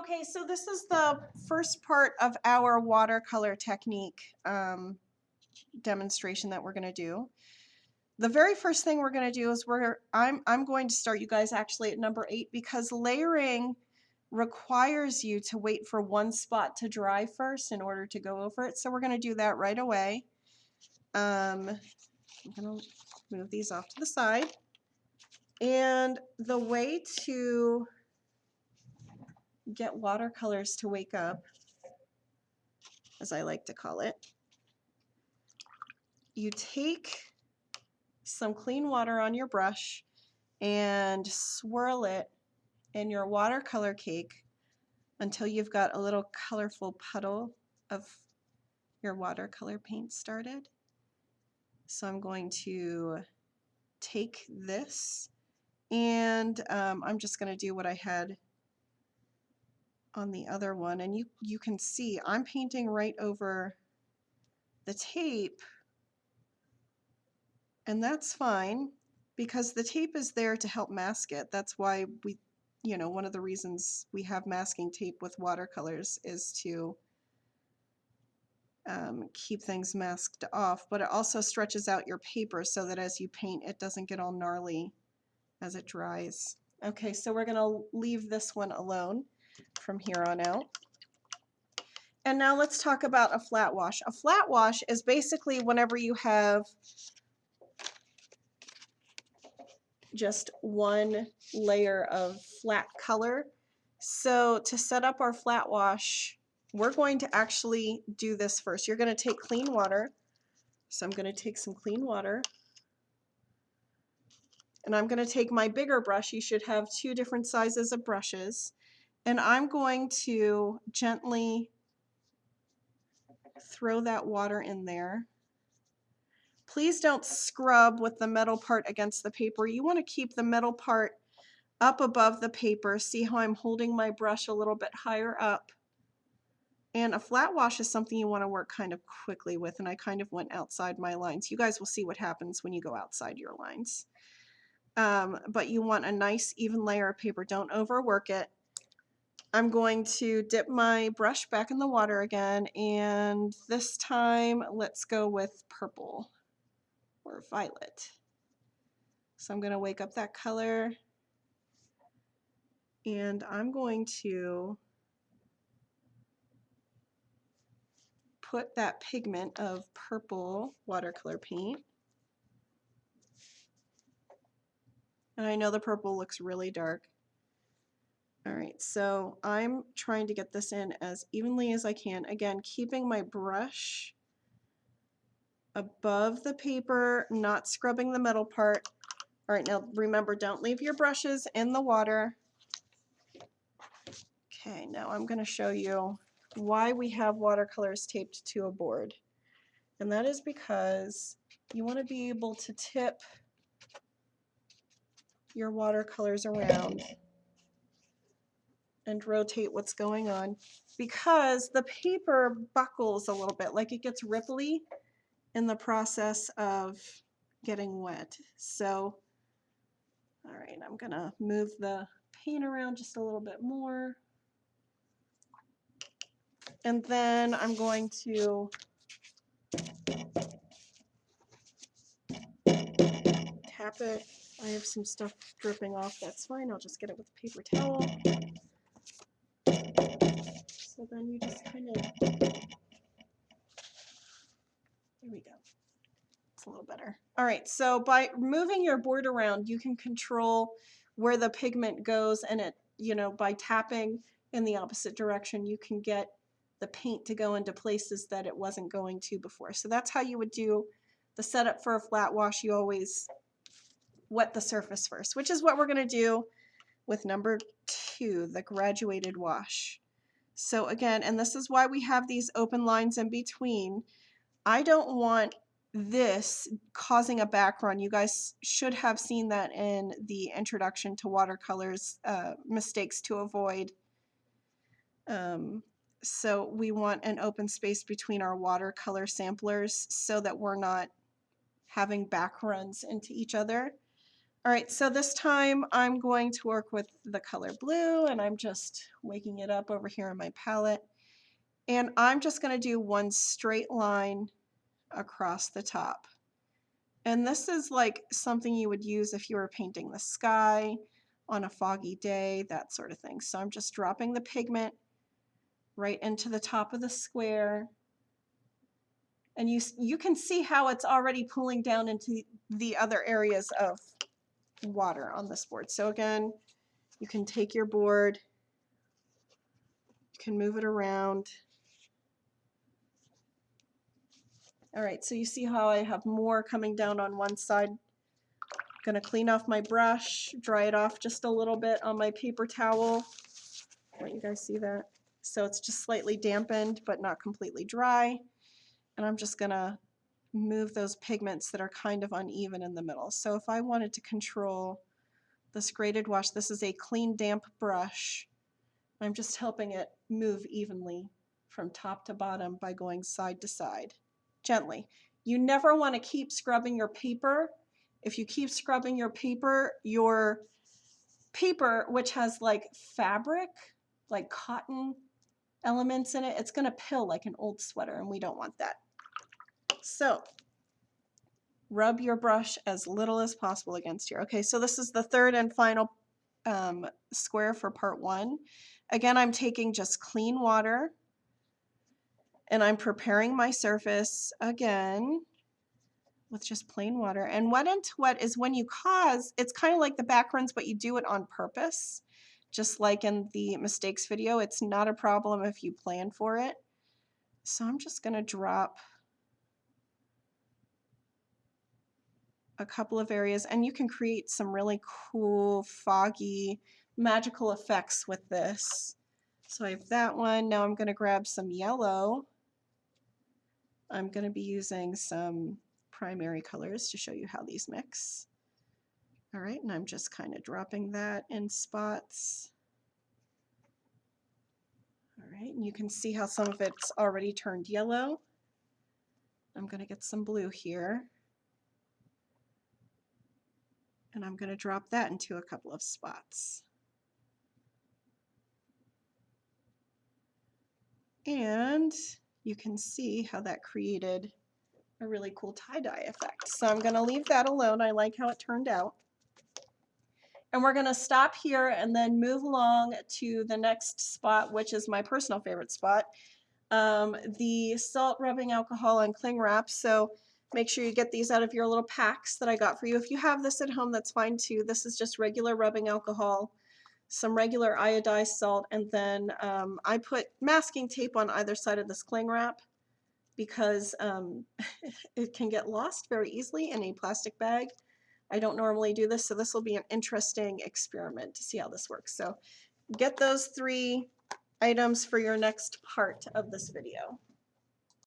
Okay, so this is the first part of our watercolor technique demonstration that we're going to do. The very first thing we're going to do is I'm going to start you guys actually at number 8 because layering requires you to wait for one spot to dry first in order to go over it. So we're going to do that right away. I'm going to move these off to the side. And the way to get watercolors to wake up, as I like to call it, you take some clean water on your brush and swirl it in your watercolor cake until you've got a little colorful puddle of your watercolor paint started. So I'm going to take this and I'm just going to do what I had on the other one, and you can see I'm painting right over the tape, and that's fine because the tape is there to help mask it. That's why one of the reasons we have masking tape with watercolors is to keep things masked off, but it also stretches out your paper so that as you paint it doesn't get all gnarly as it dries. Okay, so we're going to leave this one alone from here on out. And now let's talk about a flat wash. A flat wash is basically whenever you have just one layer of flat color. So to set up our flat wash, we're going to actually do this first. You're going to take clean water. So I'm going to take some clean water. And I'm going to take my bigger brush. You should have 2 different sizes of brushes. And I'm going to gently throw that water in there. Please don't scrub with the metal part against the paper. You want to keep the metal part up above the paper. See how I'm holding my brush a little bit higher up? And a flat wash is something you want to work kind of quickly with, and I kind of went outside my lines. You guys will see what happens when you go outside your lines. But you want a nice even layer of paper. Don't overwork it. I'm going to dip my brush back in the water again, and this time let's go with purple or violet. So I'm going to wake up that color, and I'm going to put that pigment of purple watercolor paint. And I know the purple looks really dark. All right, so I'm trying to get this in as evenly as I can. Again, keeping my brush above the paper, not scrubbing the metal part. All right, now remember, don't leave your brushes in the water. Okay, now I'm going to show you why we have watercolors taped to a board. And that is because you want to be able to tip your watercolors around and rotate what's going on, because the paper buckles a little bit, like it gets ripply in the process of getting wet. So, all right, I'm gonna move the paint around just a little bit more. And then I'm going to tap it. I have some stuff dripping off, that's fine. I'll just get it with a paper towel. So then you just kind of, there we go. It's a little better. All right, so by moving your board around, you can control where the pigment goes, and it, by tapping in the opposite direction, you can get the paint to go into places that it wasn't going to before. So that's how you would do the setup for a flat wash. You always wet the surface first, which is what we're going to do with number 2, the graduated wash. So again, and this is why we have these open lines in between. I don't want this causing a background. You guys should have seen that in the introduction to watercolors, mistakes to avoid. So we want an open space between our watercolor samplers so that we're not having back runs into each other. All right, so this time I'm going to work with the color blue, and I'm just waking it up over here on my palette. And I'm just going to do one straight line across the top. And this is like something you would use if you were painting the sky on a foggy day, that sort of thing. So I'm just dropping the pigment right into the top of the square. And you can see how it's already pulling down into the other areas of water on this board. So again, you can take your board, you can move it around. All right, so you see how I have more coming down on one side. I'm gonna clean off my brush, dry it off just a little bit on my paper towel. Let you guys see that. So it's just slightly dampened, but not completely dry. And I'm just gonna move those pigments that are kind of uneven in the middle. So if I wanted to control this graded wash, this is a clean, damp brush. I'm just helping it move evenly from top to bottom by going side to side, gently. You never want to keep scrubbing your paper. If you keep scrubbing your paper, which has like fabric, like cotton elements in it, it's going to pill like an old sweater, and we don't want that. So rub your brush as little as possible against here. Okay, so this is the third and final square for part one. Again, I'm taking just clean water and I'm preparing my surface again with just plain water. And wet into wet is when you cause, it's kind of like the backgrounds, but you do it on purpose. Just like in the mistakes video, it's not a problem if you plan for it. So I'm just going to drop a couple of areas, and you can create some really cool, foggy, magical effects with this. So I have that one. Now I'm going to grab some yellow. I'm going to be using some primary colors to show you how these mix. All right, and I'm just kind of dropping that in spots. All right, and you can see how some of it's already turned yellow. I'm going to get some blue here. And I'm going to drop that into a couple of spots. And you can see how that created a really cool tie-dye effect. So I'm going to leave that alone. I like how it turned out. And we're going to stop here and then move along to the next spot, which is my personal favorite spot, the salt rubbing alcohol and cling wrap. So make sure you get these out of your little packs that I got for you. If you have this at home, that's fine too. This is just regular rubbing alcohol, some regular iodized salt, and then I put masking tape on either side of this cling wrap because it can get lost very easily in a plastic bag. I don't normally do this, so this will be an interesting experiment to see how this works. So get those 3 items for your next part of this video.